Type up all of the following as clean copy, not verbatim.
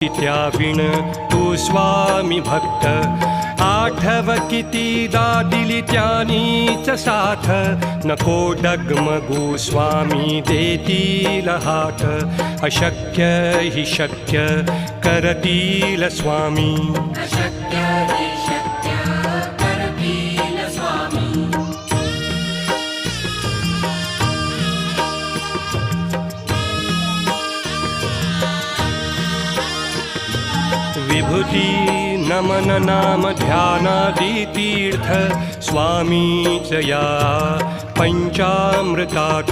त्याविण तू स्वामी भक्त आठव कितीदा दिली त्यानीच साथ नको डगमगू स्वामी देतील हात अशक्य हि शक्य करतील स्वामी अशक्य हि शक्य करतील स्वामी विभूती नमन नाम ध्यानादि तीर्थ स्वामीच या पंचामृतात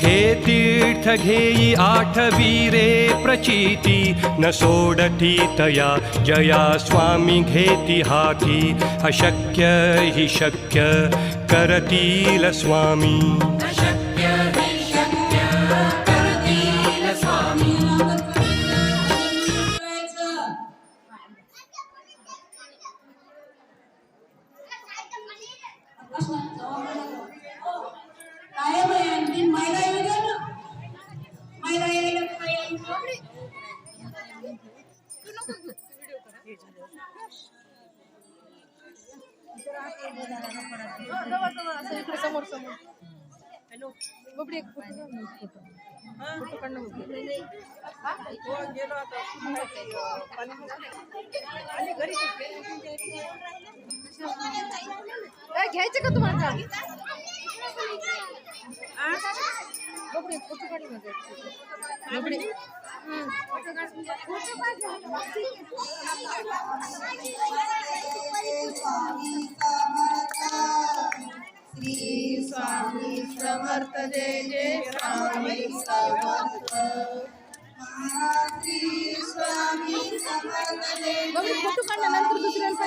हे तीर्थ घेई आठवीरे प्रचिती न सोडती तया जया स्वामी घेती हाती अशक्य हि शक्य करतील स्वामी अशक्य हि शक्य करतील स्वामी काय बाई आणखी मैदा येऊ द्या ना मैदा यायला काय समोर समोर हॅलो बबडी एक फोटो काढणं गेलो आता आणि घरी काय घ्यायचं का तुम्हाला बबडी फोटो काढली माझे बबडी श्री स्वामी समर्थ जय जय स्वामी समर्थ श्री स्वामी समर्थ जय बबडी फोटो काढल्यानंतर दुसऱ्यांचा